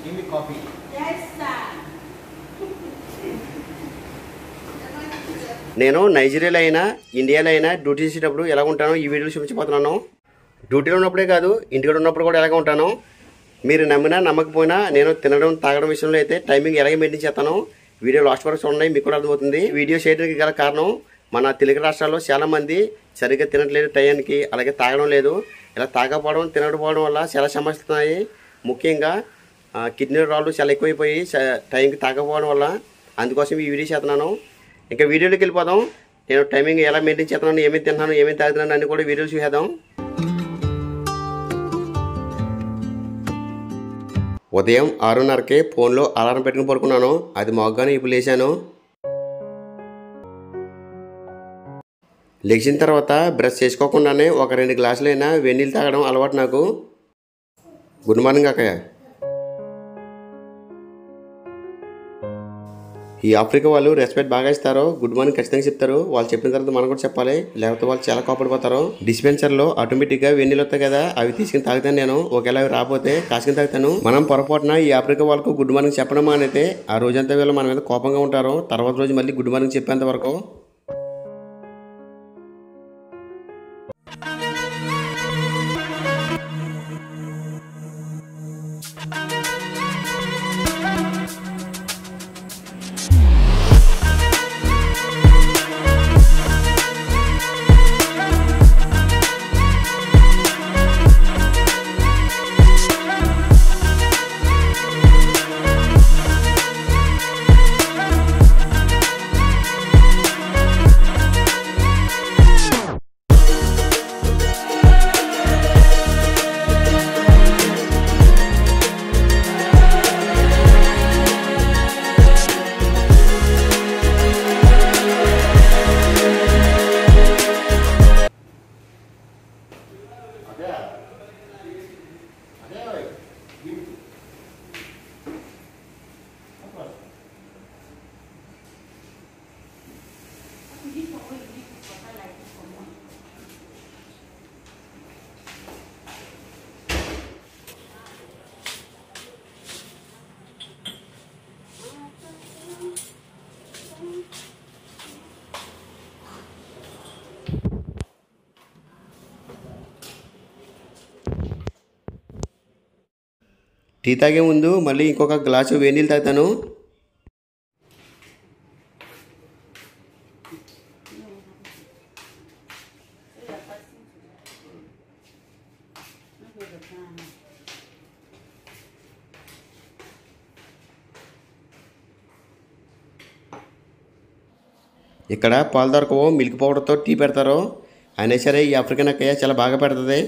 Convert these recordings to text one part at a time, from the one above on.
Give me coffee. Yes, sir. నేను నైజీరియాలో అయినా ఇండియాలో అయినా డ్యూటీ చేసేటప్పుడు ఎలా ఉంటానో ఈ వీడియోలో చూపించబోతున్నాను. డ్యూటీలో ఉన్నప్పుడే కాదు ఇంటిలో ఉన్నప్పుడు కూడా ఎలాగ ఉంటాను. మీరు నమ్మినా నమ్మకపోయినా నేను తినడం తాగడం విషయంలో అయితే టైమింగ్ ఎలాగ మెయింటైన్ చేస్తాను. వీడియో లాస్ట్ వరకు చూడండి, మీకు కూడా అర్థమవుతుంది. వీడియో చేయడానికి గల కారణం మన తెలుగు రాష్ట్రాల్లో చాలామంది సరిగ్గా తినట్లేదు టైంకి, అలాగే తాగడం లేదు. ఇలా తాగకపోవడం తినకపోవడం వల్ల చాలా సమస్యలు ఉన్నాయి. ముఖ్యంగా కిడ్నీ రాళ్ళు చాలా ఎక్కువైపోయి టైంకి తాగకపోవడం వల్ల. అందుకోసం ఈ వీడియో చేస్తున్నాను. ఇంకా వీడియోలోకి వెళ్ళిపోదాం. నేను టైమింగ్ ఎలా మెయింటైన్ చేస్తున్నాను, ఏమేమి తింటున్నాను, ఏమేమి తాగుతున్నాను అన్ని కూడా వీడియోలు చూసేద్దాం. ఉదయం 6:30కే ఫోన్లో అలారం పెట్టుకుని పడుకున్నాను. అది మోగ్గానే ఇప్పుడు లేచాను. లేచిన తర్వాత బ్రష్ చేసుకోకుండానే ఒక 2 గ్లాసులైనా వేడి నీళ్ళు తాగడం అలవాటు నాకు. గుడ్ మార్నింగ్ అక్కయ్య. ఈ ఆఫ్రికా వాళ్ళు రెస్పెక్ట్ బాగా ఇస్తారు. గుడ్ మార్నింగ్ ఖచ్చితంగా చెప్తారు. వాళ్ళు చెప్పిన తర్వాత మనం కూడా చెప్పాలి, లేకపోతే వాళ్ళు చాలా కోపడిపోతారు. డిస్పెన్సర్లో ఆటోమేటిక్గా వేడి నీళ్ళు వస్తాయి కదా, అవి తీసుకుని తాగుతాను నేను. ఒకవేళ అవి రాకపోతే కాసుకుని తాగుతాను. మనం పొరపాటున ఈ ఆఫ్రికా వాళ్ళకు గుడ్ మార్నింగ్ చెప్పడం అనేది ఆ రోజంతా వీళ్ళు మన మీద కోపంగా ఉంటారు. తర్వాత రోజు మళ్ళీ గుడ్ మార్నింగ్ చెప్పేంత వరకు. టీ తాగే ముందు మళ్ళీ ఇంకొక గ్లాసు వేడి నీళ్ళు తాగుతాను. ఇక్కడ పాలు దొరకవు, మిల్క్ పౌడర్తో టీ పెడతారు. అయినా సరే ఈ ఆఫ్రికన్ అక్కయ్య చాలా బాగా పెడుతుంది.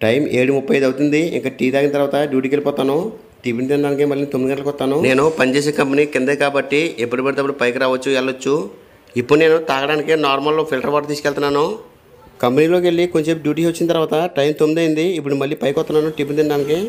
టైం 7:35 అవుతుంది. ఇంకా టీ తాగిన తర్వాత డ్యూటీకి వెళ్ళిపోతాను. టిఫిన్ తినడానికి మళ్ళీ 9 గంటలకు వస్తాను. నేను పనిచేసే కంపెనీ కిందే కాబట్టి ఎప్పుడు పడితే అప్పుడు పైకి రావచ్చు, వెళ్ళొచ్చు. ఇప్పుడు నేను తాగడానికి నార్మల్ ఫిల్టర్ వాటర్ తీసుకెళ్తున్నాను. కంపెనీలోకి వెళ్ళి కొంచెం డ్యూటీ వచ్చిన తర్వాత టైం 9 అయింది. ఇప్పుడు మళ్ళీ పైకి వస్తున్నాను టిఫిన్ తినడానికి.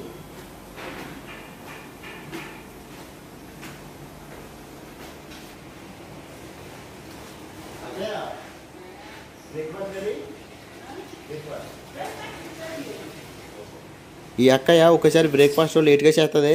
ఈ అక్కయ్య ఒకసారి బ్రేక్ఫాస్ట్ లేట్గా చేస్తుంది.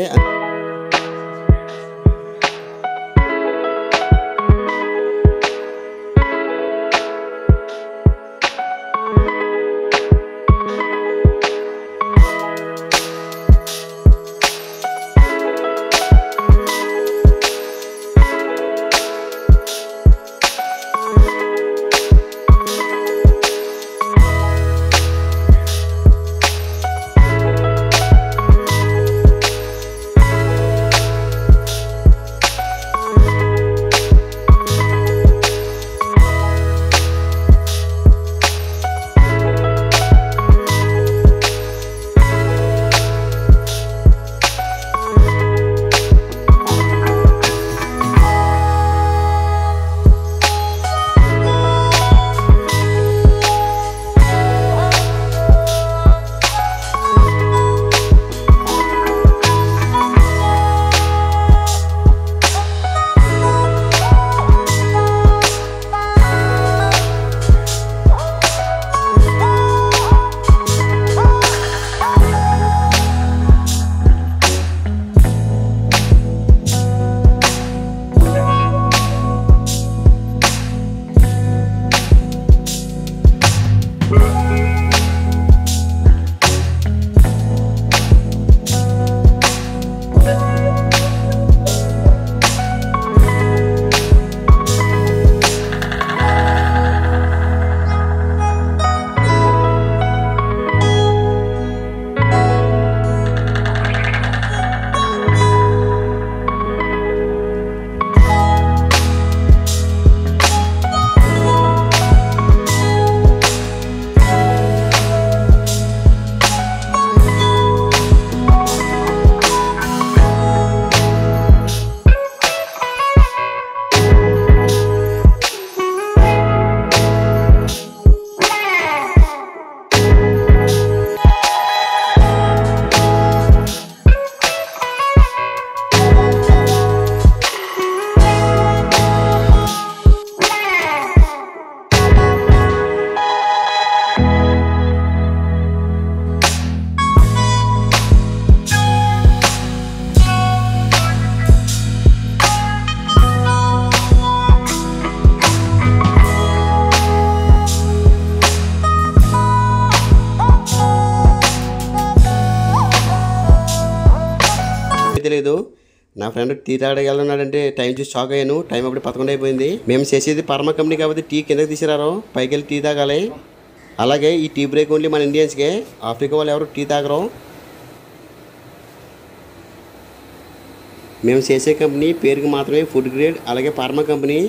తెలియదు. నా ఫ్రెండ్ టీ తాగడానికి వెళ్ళన్నాడంటే టైం చూసి షాక్ అయ్యాను. టైం అప్పుడు 11 అయిపోయింది. మేము చేసేది పరమ కంపెనీ కాబట్టి టీ కిందకి తీసిరారు, పైకి వెళ్ళి టీ తాగాలి. అలాగే ఈ టీ బ్రేక్ ఓన్లీ మన ఇండియన్స్కే, ఆఫ్రికా వాళ్ళు ఎవరు టీ తాగరు. మేము చేసే కంపెనీ పేరుకి మాత్రమే ఫుడ్ గ్రేడ్, అలాగే ఫార్మా కంపెనీ.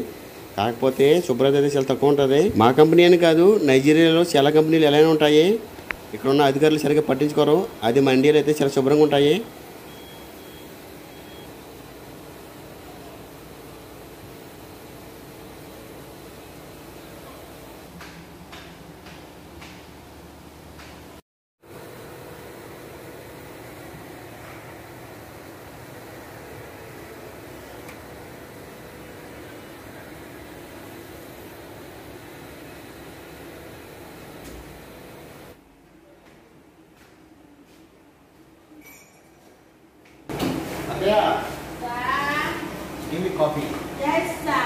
కాకపోతే శుభ్రత అయితే చాలా తక్కువ ఉంటుంది. మా కంపెనీ అని కాదు, నైజీరియాలో చాలా కంపెనీలు ఎలా ఉంటాయి. ఇక్కడ ఉన్న అధికారులు సరిగ్గా పట్టించుకోరు. అది మన ఇండియాలో అయితే చాలా శుభ్రంగా ఉంటాయి. Yeah. Give me coffee. Yes, sir.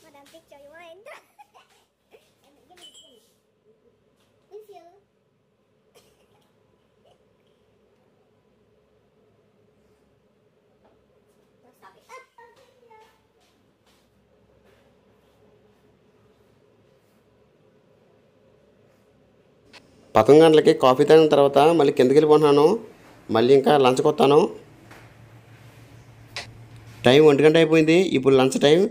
Madam picture you want? If you stop it. పదకొండు గంటలకి కాఫీ తాగిన తర్వాత మళ్ళీ కిందకి వెళ్ళిపోతున్నాను. మళ్ళీ ఇంకా లంచ్కి వస్తాను. టైం 1 గంట అయిపోయింది. ఇప్పుడు లంచ్ టైం.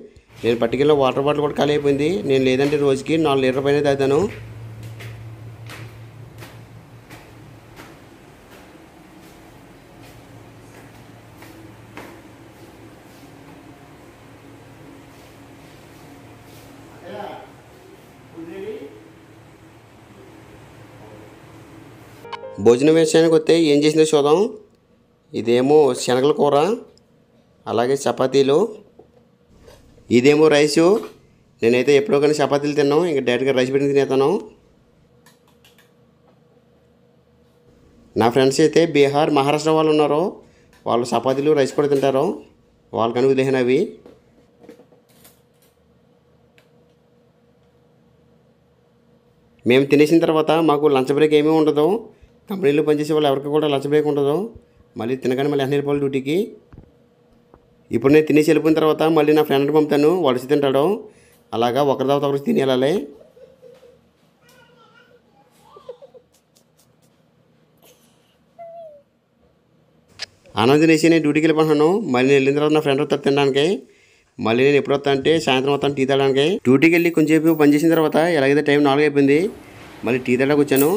నేను పట్టుకెళ్ళిన వాటర్ బాటిల్ కూడా ఖాళీ అయిపోయింది. నేను లేదంటే రోజుకి 4 లీటర్ పైన తాగుతాను. భోజనం విషయానికి వస్తే ఏం చేసిందో చూద్దాం. ఇదేమో శనగల కూర, అలాగే చపాతీలు. ఇదేమో రైసు. నేనైతే ఎప్పుడో కానీ చపాతీలు తిన్నాను, ఇంకా డైరెక్ట్గా రైస్ పెట్టి తినేస్తాను. నా ఫ్రెండ్స్ అయితే బీహార్, మహారాష్ట్ర వాళ్ళు ఉన్నారు. వాళ్ళు చపాతీలు రైస్ కూడా తింటారు. వాళ్ళకని వదిలేసినవి. మేము తినేసిన తర్వాత మాకు లంచ్ బ్రేక్ ఏమీ ఉండదు. కంపెనీలో పనిచేసే వాళ్ళు ఎవరికి కూడా లంచ్ బ్రేక్ ఉండదు. మళ్ళీ తినగానే మళ్ళీ వెంటనే వెళ్ళిపోవాలి డ్యూటీకి. ఇప్పుడు నేను తినేసి వెళ్ళిపోయిన తర్వాత మళ్ళీ నా ఫ్రెండ్ని పంపుతాను, వడిసి తింటాడు. అలాగా ఒకరి తర్వాత ఒకరికి తిని వెళ్ళాలి. అన్నం తినేసి నేను డ్యూటీకి వెళ్ళిపోతున్నాను. మళ్ళీ నేను వెళ్ళిన తర్వాత నా ఫ్రెండ్ వస్తారు తినడానికి. మళ్ళీ నేను ఎప్పుడు వస్తాను అంటే సాయంత్రం వస్తాను టీ తాగడానికి. డ్యూటీకి వెళ్ళి కొంచెంసేపు పని చేసిన తర్వాత ఎలాగైతే టైం 4 అయిపోయింది, మళ్ళీ టీ తాగడానికి వచ్చాను.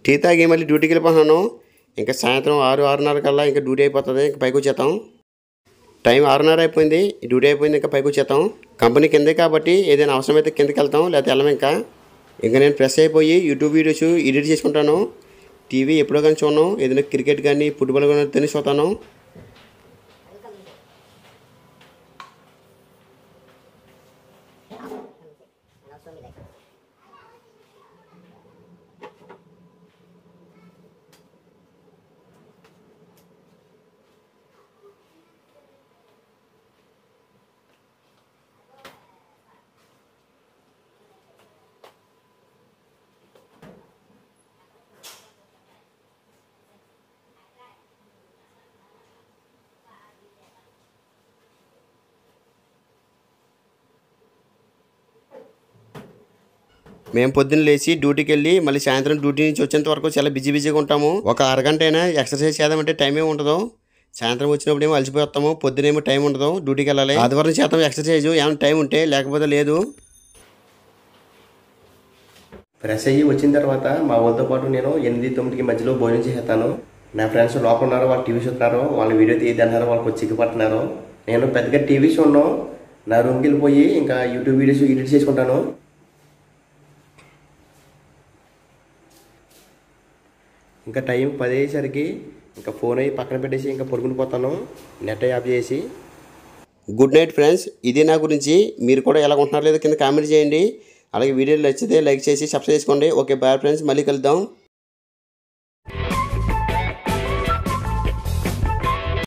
టీ తాగి మళ్ళీ డ్యూటీకి వెళ్ళిపోతున్నాను. ఇంకా సాయంత్రం 6-6:30 కల్లా ఇంకా డ్యూటీ అయిపోతుంది. ఇంకా పైకి వచ్చేస్తాం. టైం 6:30 అయిపోయింది, డ్యూటీ అయిపోయింది. ఇంకా పైకి వచ్చేస్తాం. కంపెనీ కిందే కాబట్టి ఏదైనా అవసరమైతే కిందకి వెళ్తాం, లేకపోతే వెళ్ళం. ఇంకా నేను ఫ్రెష్ అయిపోయి యూట్యూబ్ వీడియోస్ ఎడిట్ చేసుకుంటాను. టీవీ ఎప్పుడో కానీ చూడను. ఏదైనా క్రికెట్ కానీ ఫుట్బాల్ కానీ తిని చూస్తాను. మేము పొద్దున్న లేచి డ్యూటీకి వెళ్ళి మళ్ళీ సాయంత్రం డ్యూటీ నుంచి వచ్చేంత వరకు చాలా బిజీగా ఉంటాము. ఒక అరగంట అయినా ఎక్సర్సైజ్ చేద్దామంటే టైం ఏమి ఉండదు. సాయంత్రం వచ్చినప్పుడు ఏమో అలసిపోతాము, పొద్దునేమో టైం ఉండదు, డ్యూటీకి వెళ్ళాలి. ఆదివారం చేద్దాం ఎక్సర్సైజ్, ఏమైనా టైం ఉంటే, లేకపోతే లేదు. ఫ్రెష్ అయ్యి వచ్చిన తర్వాత మా వాళ్ళతో పాటు నేను 8-9కి మధ్యలో భోజనం చేస్తాను. నా ఫ్రెండ్స్ లోపల ఉన్నారు, వాళ్ళు టీవీ చూస్తున్నారు, వాళ్ళ వీడియో తీయద్దన్నారు, వాళ్ళకి వచ్చి చిక్కుపడుతున్నారు. నేను పెద్దగా టీవీ చూడను, నా రూమ్కి వెళ్ళిపోయి ఇంకా యూట్యూబ్ వీడియోస్ ఎడిట్ చేసుకుంటాను. ఇంకా టైం 10 అయ్యేసరికి ఇంకా ఫోన్ అయ్యి పక్కన పెట్టేసి ఇంకా పడుకుని పోతాను, నెట్ ఆఫ్ చేసి. Good night friends. ఇది నా గురించి. మీరు కూడా ఎలా ఉంటున్నారు లేదో కింద కామెంట్ చేయండి. అలాగే వీడియోలు నచ్చితే లైక్ చేసి సబ్స్క్రైబ్ చేసుకోండి. ఓకే బాయ్ ఫ్రెండ్స్, మళ్ళీ కలుద్దాం.